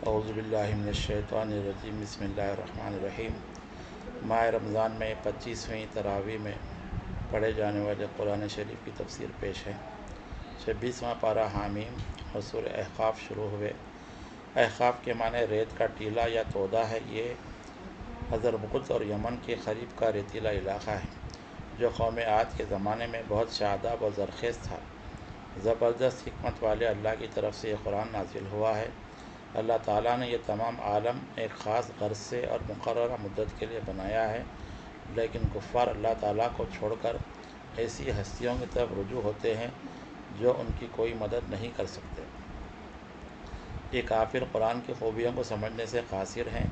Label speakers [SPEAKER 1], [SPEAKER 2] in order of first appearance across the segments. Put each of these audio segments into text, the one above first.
[SPEAKER 1] اعوذ باللہ من الشیطان الرجیم بسم اللہ الرحمن الرحیم۔ ماہ رمضان میں 25ویں تراویح میں پڑھے جانے والے قرآن شریف کی تفسیر پیش ہے۔ 26واں پارہ حامیم اور سورہ احقاف شروع ہوئے۔ احقاف کے معنی ریت کا ٹیلہ یا تودا ہے۔ یہ حضرموت اور یمن کے قریب کا ریتیلا علاقہ ہے جو قوم عاد کے زمانے میں بہت شاداب و زرخیز تھا۔ زبردست حکمت والے اللہ کی طرف سے یہ قرآن نازل ہوا ہے۔ اللہ تعالیٰ نے یہ تمام عالم ایک خاص غرض سے اور مقررہ مدت کے لیے بنایا ہے، لیکن کفار اللہ تعالیٰ کو چھوڑ کر ایسی ہستیوں کی طرف رجوع ہوتے ہیں جو ان کی کوئی مدد نہیں کر سکتے۔ یہ کافر قرآن کی خوبیوں کو سمجھنے سے قاصر ہیں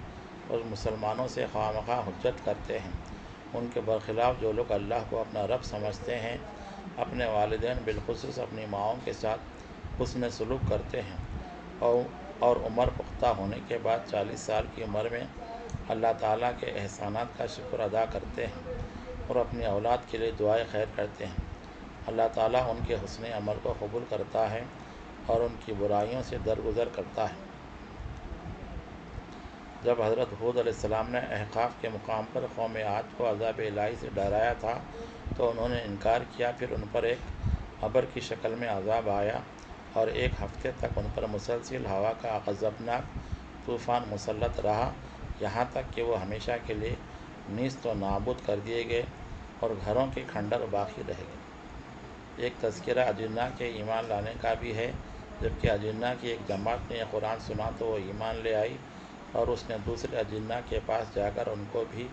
[SPEAKER 1] اور مسلمانوں سے خواہ حجت کرتے ہیں۔ ان کے برخلاف جو لوگ اللہ کو اپنا رب سمجھتے ہیں، اپنے والدین بالخصوص اپنی ماؤں کے ساتھ حسن سلوک کرتے ہیں اور عمر پختہ ہونے کے بعد 40 سال کی عمر میں اللہ تعالیٰ کے احسانات کا شکر ادا کرتے ہیں اور اپنی اولاد کے لیے دعائے خیر کرتے ہیں، اللہ تعالیٰ ان کے حسن عمل کو قبول کرتا ہے اور ان کی برائیوں سے درگزر کرتا ہے۔ جب حضرت ہود علیہ السلام نے احقاف کے مقام پر قوم عاد کو عذاب الہی سے ڈرایا تھا تو انہوں نے انکار کیا۔ پھر ان پر ایک ابر کی شکل میں عذاب آیا اور ایک ہفتے تک ان پر مسلسل ہوا کا غضبناک طوفان مسلط رہا، یہاں تک کہ وہ ہمیشہ کے لیے نیست و نابود کر دیے گئے اور گھروں کے کھنڈر باقی رہ گئے۔ ایک تذکرہ اجنہ کے ایمان لانے کا بھی ہے۔ جبکہ اجنہ کی ایک جماعت نے یہ قرآن سنا تو وہ ایمان لے آئی اور اس نے دوسرے اجنہ کے پاس جا کر ان کو بھی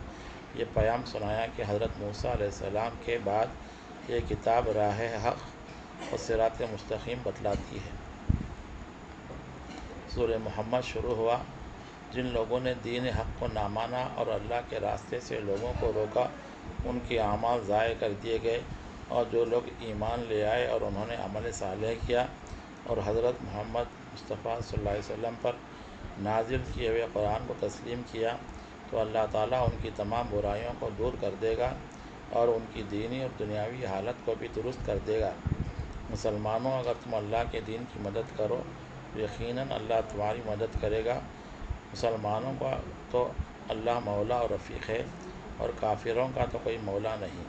[SPEAKER 1] یہ پیام سنایا کہ حضرت موسیٰ علیہ السلام کے بعد یہ کتاب راہ حق اور صراط مستقیم بتلاتی ہے۔ سورہ محمد شروع ہوا۔ جن لوگوں نے دین حق کو نہ مانا اور اللہ کے راستے سے لوگوں کو روکا، ان کے اعمال ضائع کر دیے گئے، اور جو لوگ ایمان لے آئے اور انہوں نے عمل صالح کیا اور حضرت محمد مصطفیٰ صلی اللہ علیہ وسلم پر نازل کیے ہوئے قرآن کو تسلیم کیا تو اللہ تعالیٰ ان کی تمام برائیوں کو دور کر دے گا اور ان کی دینی اور دنیاوی حالت کو بھی درست کر دے گا۔ مسلمانوں، اگر تم اللہ کے دین کی مدد کرو یقیناً اللہ تمہاری مدد کرے گا۔ مسلمانوں کا تو اللہ مولا اور رفیق ہے اور کافروں کا تو کوئی مولا نہیں۔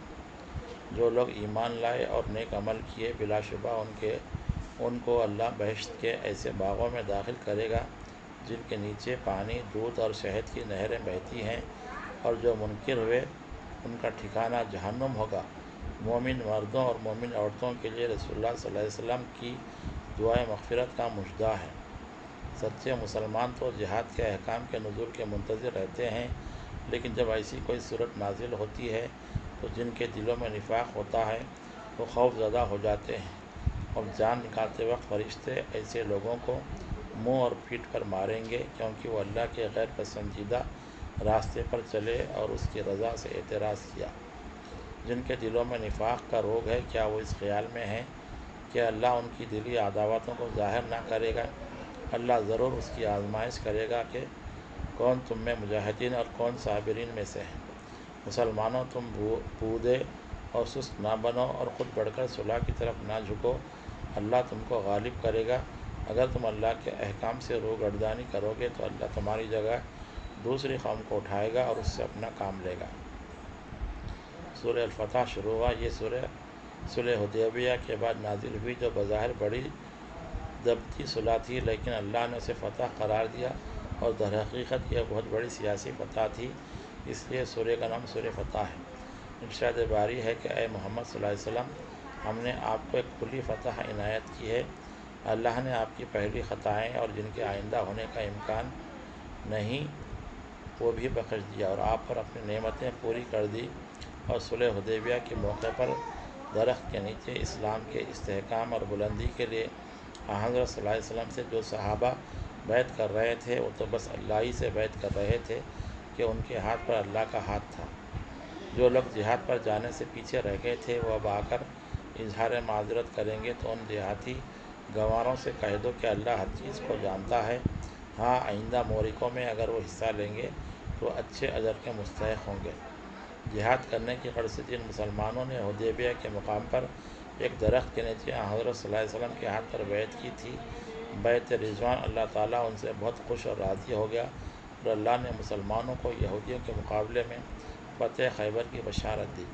[SPEAKER 1] جو لوگ ایمان لائے اور نیک عمل کیے بلا شبہ ان کو اللہ بہشت کے ایسے باغوں میں داخل کرے گا جن کے نیچے پانی، دودھ اور شہد کی نہریں بہتی ہیں، اور جو منکر ہوئے ان کا ٹھکانہ جہنم ہوگا۔ مومن مردوں اور مومن عورتوں کے لیے رسول اللہ صلی اللہ علیہ وسلم کی دعائے مغفرت کا مژدہ ہے۔ سچے مسلمان تو جہاد کے احکام کے نزول کے منتظر رہتے ہیں، لیکن جب ایسی کوئی صورت نازل ہوتی ہے تو جن کے دلوں میں نفاق ہوتا ہے وہ خوف زدہ ہو جاتے ہیں اور جان نکالتے وقت فرشتے ایسے لوگوں کو منہ اور پیٹھ پر ماریں گے کیونکہ وہ اللہ کے غیر پسندیدہ راستے پر چلے اور اس کی رضا سے اعتراض کیا۔ جن کے دلوں میں نفاق کا روگ ہے، کیا وہ اس خیال میں ہیں کہ اللہ ان کی دلی عداوتوں کو ظاہر نہ کرے گا؟ اللہ ضرور اس کی آزمائش کرے گا کہ کون تم میں مجاہدین اور کون صابرین میں سے ہیں۔ مسلمانوں، تم بودے اور سست نہ بنو اور خود بڑھ کر صلح کی طرف نہ جھکو، اللہ تم کو غالب کرے گا۔ اگر تم اللہ کے احکام سے روگردانی کرو گے تو اللہ تمہاری جگہ دوسری قوم کو اٹھائے گا اور اس سے اپنا کام لے گا۔ سورہ الفتح شروع ہوا۔ یہ سورہ صلح حدیبیہ کے بعد نازل ہوئی جو بظاہر بڑی ضبطی صلح تھی، لیکن اللہ نے اسے فتح قرار دیا اور در حقیقت یہ بہت بڑی سیاسی فتح تھی، اس لیے سورہ کا نام سورہ فتح ہے۔ ارشاد باری ہے کہ اے محمد صلی اللہ علیہ وسلم، ہم نے آپ کو ایک کھلی فتح عنایت کی ہے۔ اللہ نے آپ کی پہلی خطائیں اور جن کے آئندہ ہونے کا امکان نہیں وہ بھی بخش دیا اور آپ پر اپنی نعمتیں پوری کر دی، اور صلح حدیبیہ کے موقع پر درخت کے نیچے اسلام کے استحکام اور بلندی کے لیے حضرت صلی اللہ علیہ وسلم سے جو صحابہ بیعت کر رہے تھے وہ تو بس اللہ ہی سے بیعت کر رہے تھے کہ ان کے ہاتھ پر اللہ کا ہاتھ تھا۔ جو لوگ جہاد پر جانے سے پیچھے رہ گئے تھے وہ اب آ کر اظہار معذرت کریں گے تو ان دیہاتی گنواروں سے کہہ دو کہ اللہ ہر چیز کو جانتا ہے۔ ہاں، آئندہ مورکوں میں اگر وہ حصہ لیں گے تو اچھے اجر کے مستحق ہوں گے۔ جہاد کرنے کی غرض سے جن مسلمانوں نے حدیبیہ کے مقام پر ایک درخت کے نیچے حضرت صلی اللہ علیہ وسلم کے ہاتھ پر بیعت کی تھی، بیت رضوان اللہ تعالیٰ ان سے بہت خوش اور راضی ہو گیا، اور اللہ نے مسلمانوں کو یہودیوں کے مقابلے میں فتح خیبر کی بشارت دی۔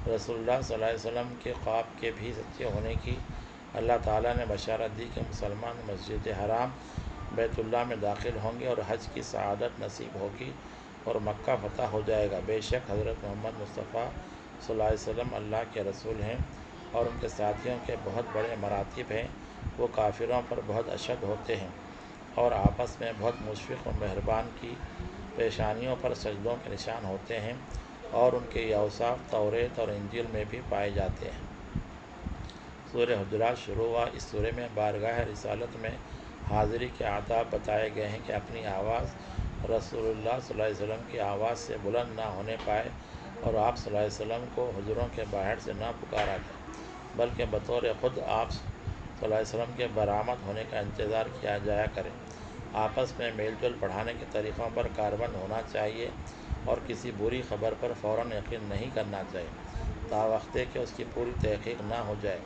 [SPEAKER 1] رسول اللہ صلی اللہ علیہ وسلم کے خواب کے بھی سچے ہونے کی اللہ تعالیٰ نے بشارت دی کہ مسلمان مسجد حرام بیت اللہ میں داخل ہوں گے اور حج کی سعادت نصیب ہوگی اور مکہ فتح ہو جائے گا۔ بے شک حضرت محمد مصطفیٰ صلی اللہ علیہ وسلم اللہ کے رسول ہیں اور ان کے ساتھیوں کے بہت بڑے مراتب ہیں۔ وہ کافروں پر بہت اشد ہوتے ہیں اور آپس میں بہت مشفق و مہربان کی پیشانیوں پر سجدوں کے نشان ہوتے ہیں، اور ان کے یہ اوصاف توریت اور انجیل میں بھی پائے جاتے ہیں۔ سورہ حجرات شروع ہوا۔ اس سورہ میں بارگاہ رسالت میں حاضری کے آداب بتائے گئے ہیں کہ اپنی آواز رسول اللہ صلی اللہ علیہ وسلم کی آواز سے بلند نہ ہونے پائے، اور آپ صلی اللہ علیہ وسلم کو حجروں کے باہر سے نہ پکارا جائے، بلکہ بطور خود آپ صلی اللہ علیہ وسلم کے برآمد ہونے کا انتظار کیا جایا کرے۔ آپس میں میل جول بڑھانے کے طریقوں پر کاربند ہونا چاہیے، اور کسی بری خبر پر فوراً یقین نہیں کرنا چاہیے تاوقتے کہ اس کی پوری تحقیق نہ ہو جائے۔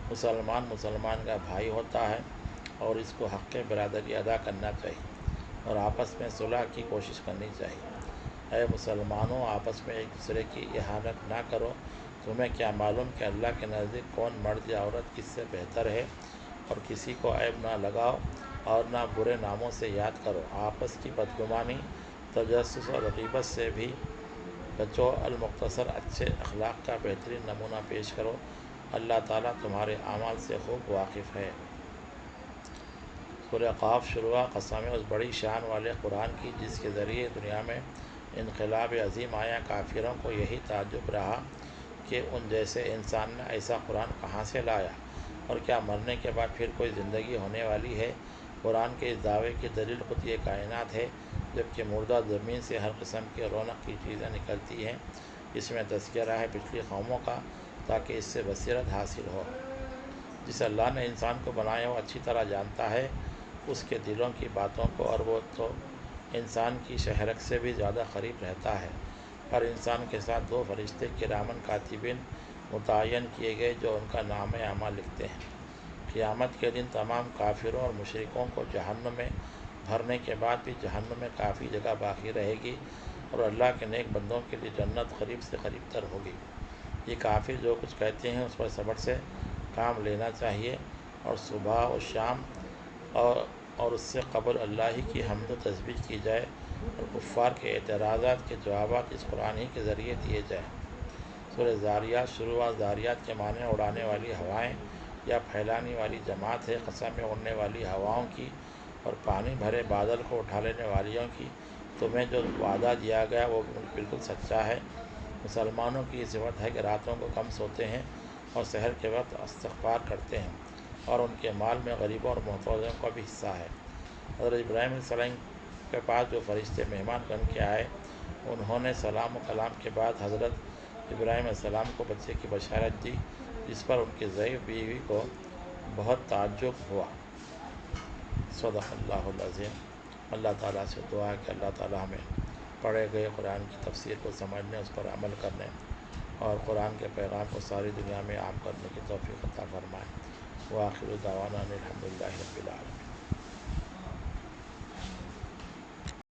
[SPEAKER 1] مسلمان کا بھائی ہوتا ہے اور اس کو حق برادری ادا کرنا چاہیے، اور آپس میں صلح کی کوشش کرنی چاہیے۔ اے مسلمانوں، آپس میں ایک دوسرے کی اہانت نہ کرو۔ تمہیں کیا معلوم کہ اللہ کے نزدیک کون مرد یا عورت کس سے بہتر ہے؟ اور کسی کو عیب نہ لگاؤ اور نہ برے ناموں سے یاد کرو۔ آپس کی بدگمانی، تجسس اور غیبت سے بھی بچو۔ المختصر اچھے اخلاق کا بہترین نمونہ پیش کرو۔ اللہ تعالیٰ تمہارے اعمال سے خوب واقف ہے۔ سورہ قاف شروع ہوا۔ قسم اس بڑی شان والے قرآن کی جس کے ذریعے دنیا میں انقلاب عظیم آیا۔ کافروں کو یہی تعجب رہا کہ ان جیسے انسان نے ایسا قرآن کہاں سے لایا، اور کیا مرنے کے بعد پھر کوئی زندگی ہونے والی ہے؟ قرآن کے اس دعوے کی دلیل خود یہ کائنات ہے، جبکہ مردہ زمین سے ہر قسم کی رونق کی چیزیں نکلتی ہیں۔ اس میں تذکرہ ہے پچھلی قوموں کا، تاکہ اس سے بصیرت حاصل ہو۔ جس اللہ نے انسان کو بنایا وہ اچھی طرح جانتا ہے اس کے دلوں کی باتوں کو، اور وہ تو انسان کی شہرک سے بھی زیادہ قریب رہتا ہے۔ ہر انسان کے ساتھ دو فرشتے کرامن کاتبین متعین کیے گئے جو ان کا نام اعمال لکھتے ہیں۔ قیامت کے دن تمام کافروں اور مشرکوں کو جہنم میں بھرنے کے بعد بھی جہنم میں کافی جگہ باقی رہے گی، اور اللہ کے نیک بندوں کے لیے جنت قریب سے قریب تر ہوگی۔ یہ کافر جو کچھ کہتے ہیں اس پر صبر سے کام لینا چاہیے، اور صبح و شام اور اس سے قبل اللہ ہی کی حمد و تسبیح کی جائے، اور کفار کے اعتراضات کے جوابات اس قرآن ہی کے ذریعے دیے جائیں۔ سورہ زاریات شروع ہوا۔ زاریات کے معنی اڑانے والی ہوائیں یا پھیلانے والی جماعت ہے۔ قسم اڑنے والی ہواؤں کی اور پانی بھرے بادل کو اٹھا لینے والیوں کی، تمہیں جو وعدہ دیا گیا وہ بالکل سچا ہے۔ مسلمانوں کی یہ صفت ہے کہ راتوں کو کم سوتے ہیں اور سحر کے وقت استغفار کرتے ہیں، اور ان کے مال میں غریبوں اور محتاجوں کا بھی حصہ ہے۔ حضرت ابراہیم علیہ السلام کے پاس جو فرشتے مہمان بن کے آئے، انہوں نے سلام و کلام کے بعد حضرت ابراہیم علیہ السلام کو بچے کی بشارت دی، جس پر ان کی ضعیف بیوی کو بہت تعجب ہوا۔ صدق اللہ العظیم۔ اللہ تعالیٰ سے دعا ہے کہ اللہ تعالیٰ ہمیں پڑھے گئے قرآن کی تفسیر کو سمجھنے، اس پر عمل کرنے اور قرآن کے پیغام کو ساری دنیا میں عام کرنے کی توفیق عطا فرمائے۔ وآخر دعوانا الحمد للہ رب العالمین۔